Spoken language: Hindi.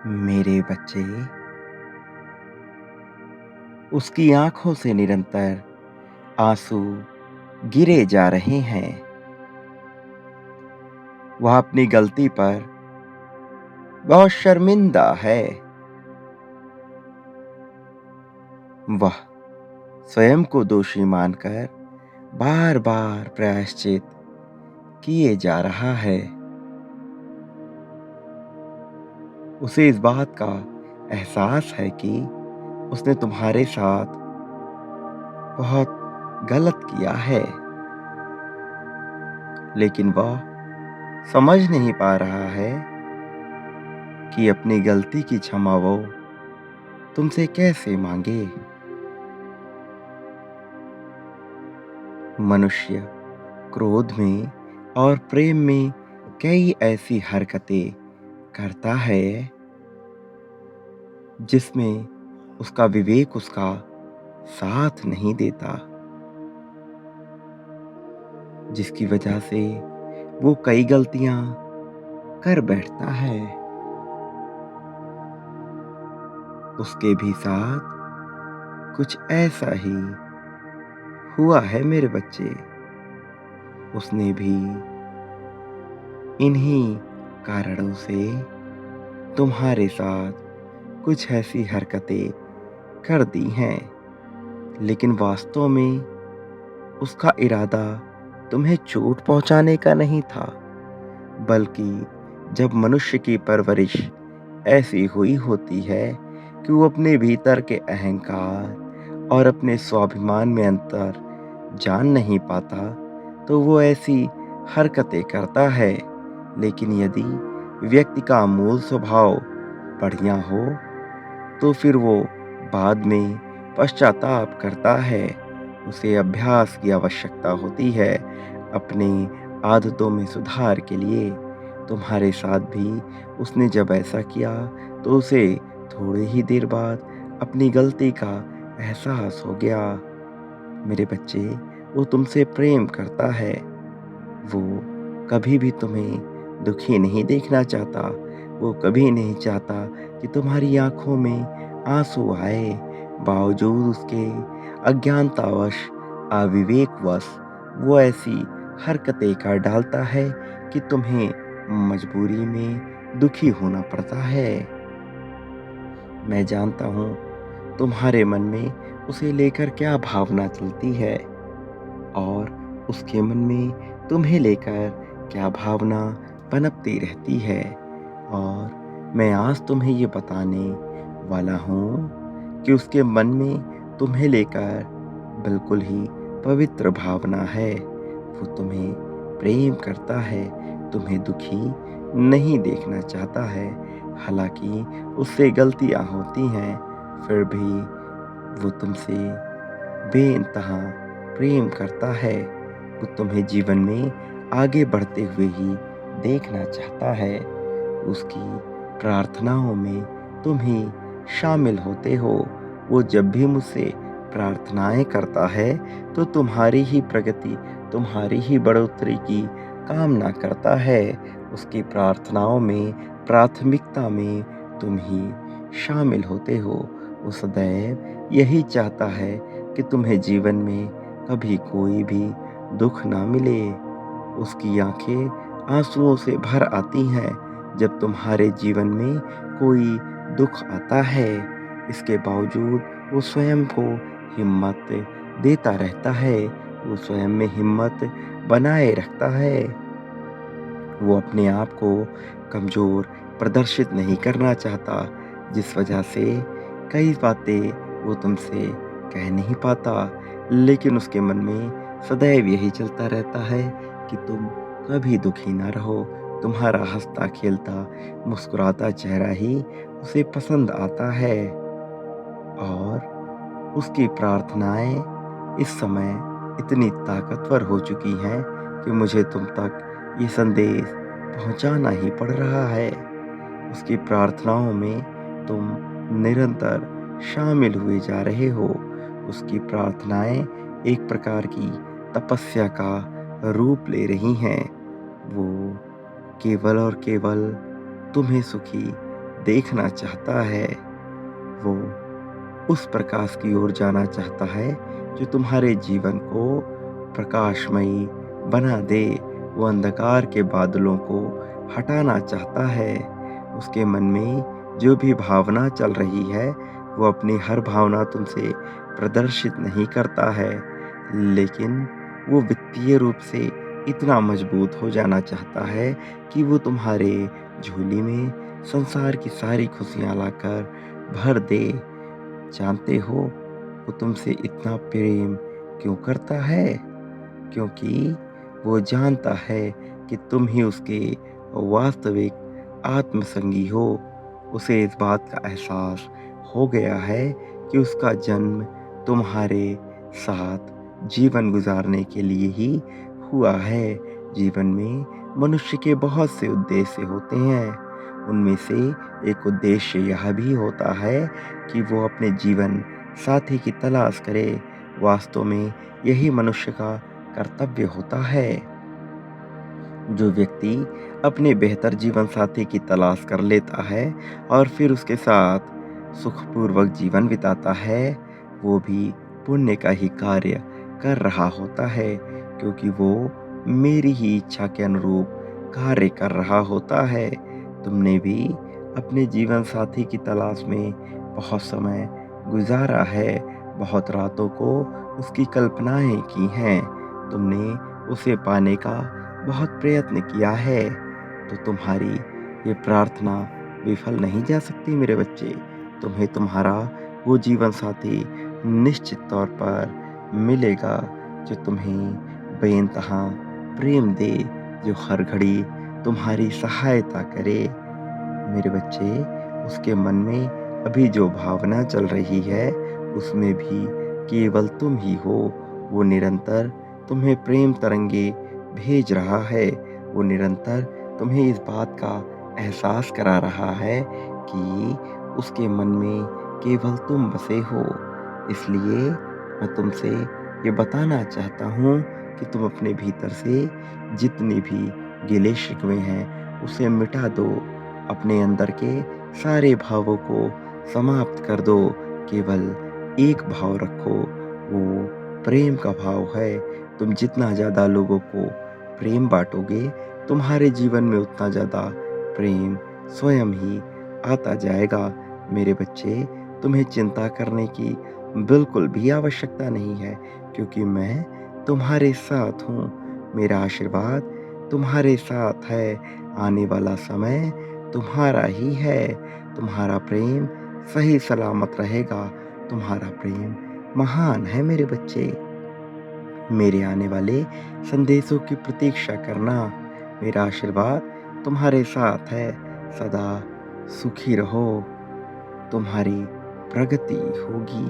मेरे बच्चे, उसकी आंखों से निरंतर आंसू गिरे जा रहे हैं। वह अपनी गलती पर बहुत शर्मिंदा है। वह स्वयं को दोषी मानकर बार-बार प्रायश्चित किए जा रहा है। उसे इस बात का एहसास है कि उसने तुम्हारे साथ बहुत गलत किया है, लेकिन वह समझ नहीं पा रहा है कि अपनी गलती की क्षमा वो तुमसे कैसे मांगे। मनुष्य क्रोध में और प्रेम में कई ऐसी हरकतें करता है जिसमें उसका विवेक उसका साथ नहीं देता, जिसकी वजह से वो कई गलतियां कर बैठता है। उसके भी साथ कुछ ऐसा ही हुआ है मेरे बच्चे। उसने भी इन्हीं कारणों से तुम्हारे साथ कुछ ऐसी हरकतें कर दी हैं, लेकिन वास्तव में उसका इरादा तुम्हें चोट पहुंचाने का नहीं था, बल्कि जब मनुष्य की परवरिश ऐसी हुई होती है कि वो अपने भीतर के अहंकार और अपने स्वाभिमान में अंतर जान नहीं पाता, तो वो ऐसी हरकतें करता है। लेकिन यदि व्यक्ति का मूल स्वभाव बढ़िया हो, तो फिर वो बाद में पश्चाताप करता है। उसे अभ्यास की आवश्यकता होती है अपनी आदतों में सुधार के लिए। तुम्हारे साथ भी उसने जब ऐसा किया, तो उसे थोड़ी ही देर बाद अपनी गलती का एहसास हो गया। मेरे बच्चे, वो तुमसे प्रेम करता है। वो कभी भी तुम्हें दुखी नहीं देखना चाहता। वो कभी नहीं चाहता कि तुम्हारी आंखों में आंसू आए। बावजूद उसके अज्ञानतावश, अविवेकवश वो ऐसी हरकतें कर डालता है कि तुम्हें मजबूरी में दुखी होना पड़ता है। मैं जानता हूँ तुम्हारे मन में उसे लेकर क्या भावना चलती है, और उसके मन में तुम्हें लेकर क्या भावना पनपती रहती है। और मैं आज तुम्हें ये बताने वाला हूँ कि उसके मन में तुम्हें लेकर बिल्कुल ही पवित्र भावना है। वो तुम्हें प्रेम करता है, तुम्हें दुखी नहीं देखना चाहता है। हालांकि उससे गलतियां होती हैं, फिर भी वो तुमसे बेइंतहा प्रेम करता है। वो तुम्हें जीवन में आगे बढ़ते हुए ही देखना चाहता है। उसकी प्रार्थनाओं में तुम ही शामिल होते हो। वो जब भी मुझसे प्रार्थनाएं करता है, तो तुम्हारी ही प्रगति, तुम्हारी ही बढ़ोतरी की कामना करता है। उसकी प्रार्थनाओं में, प्राथमिकता में तुम ही शामिल होते हो। वो सदैव यही चाहता है कि तुम्हें जीवन में कभी कोई भी दुख ना मिले। उसकी आंखें आंसुओं से भर आती हैं जब तुम्हारे जीवन में कोई दुख आता है। इसके बावजूद वो स्वयं को हिम्मत देता रहता है। वो स्वयं में हिम्मत बनाए रखता है। वो अपने आप को कमज़ोर प्रदर्शित नहीं करना चाहता, जिस वजह से कई बातें वो तुमसे कह नहीं पाता। लेकिन उसके मन में सदैव यही चलता रहता है कि तुम कभी दुखी ना रहो। तुम्हारा हँसता-खेलता, मुस्कुराता चेहरा ही उसे पसंद आता है। और उसकी प्रार्थनाएँ इस समय इतनी ताकतवर हो चुकी हैं कि मुझे तुम तक ये संदेश पहुंचाना ही पड़ रहा है। उसकी प्रार्थनाओं में तुम निरंतर शामिल हुए जा रहे हो। उसकी प्रार्थनाएं एक प्रकार की तपस्या का रूप ले रही हैं। वो केवल और केवल तुम्हें सुखी देखना चाहता है। वो उस प्रकाश की ओर जाना चाहता है जो तुम्हारे जीवन को प्रकाशमयी बना दे। वो अंधकार के बादलों को हटाना चाहता है। उसके मन में जो भी भावना चल रही है, वो अपनी हर भावना तुमसे प्रदर्शित नहीं करता है, लेकिन वो वित्तीय रूप से इतना मजबूत हो जाना चाहता है कि वो तुम्हारे झोली में संसार की सारी खुशियाँ लाकर भर दे। जानते हो वो तुमसे इतना प्रेम क्यों करता है? क्योंकि वो जानता है कि तुम ही उसके वास्तविक आत्मसंगी हो। उसे इस बात का एहसास हो गया है कि उसका जन्म तुम्हारे साथ जीवन गुजारने के लिए ही हुआ है। जीवन में मनुष्य के बहुत से उद्देश्य होते हैं। उनमें से एक उद्देश्य यह भी होता है कि वो अपने जीवन साथी की तलाश करे। वास्तव में यही मनुष्य का कर्तव्य होता है। जो व्यक्ति अपने बेहतर जीवन साथी की तलाश कर लेता है और फिर उसके साथ सुखपूर्वक जीवन बिताता है, वो भी पुण्य का ही कार्य कर रहा होता है, क्योंकि वो मेरी ही इच्छा के अनुरूप कार्य कर रहा होता है। तुमने भी अपने जीवन साथी की तलाश में बहुत समय गुजारा है, बहुत रातों को उसकी कल्पनाएं की हैं। तुमने उसे पाने का बहुत प्रयत्न किया है, तो तुम्हारी ये प्रार्थना विफल नहीं जा सकती मेरे बच्चे। तुम्हें तुम्हारा वो जीवन साथी निश्चित तौर पर मिलेगा, जो तुम्हें बेइंतहा प्रेम दे, जो हर घड़ी तुम्हारी सहायता करे। मेरे बच्चे, उसके मन में अभी जो भावना चल रही है, उसमें भी केवल तुम ही हो। वो निरंतर तुम्हें प्रेम तरंगे भेज रहा है। वो निरंतर तुम्हें इस बात का एहसास करा रहा है कि उसके मन में केवल तुम बसे हो। इसलिए मैं तुमसे ये बताना चाहता हूँ कि तुम अपने भीतर से जितनी भी गिले शिकवे हैं, उसे मिटा दो। अपने अंदर के सारे भावों को समाप्त कर दो। केवल एक भाव रखो, वो प्रेम का भाव है। तुम जितना ज़्यादा लोगों को प्रेम बाँटोगे, तुम्हारे जीवन में उतना ज़्यादा प्रेम स्वयं ही आता जाएगा। मेरे बच्चे, तुम्हें चिंता करने की बिल्कुल भी आवश्यकता नहीं है, क्योंकि मैं तुम्हारे साथ हूँ। मेरा आशीर्वाद तुम्हारे साथ है। आने वाला समय तुम्हारा ही है। तुम्हारा प्रेम सही सलामत रहेगा। तुम्हारा प्रेम महान है मेरे बच्चे। मेरे आने वाले संदेशों की प्रतीक्षा करना। मेरा आशीर्वाद तुम्हारे साथ है। सदा सुखी रहो। तुम्हारी प्रगति होगी।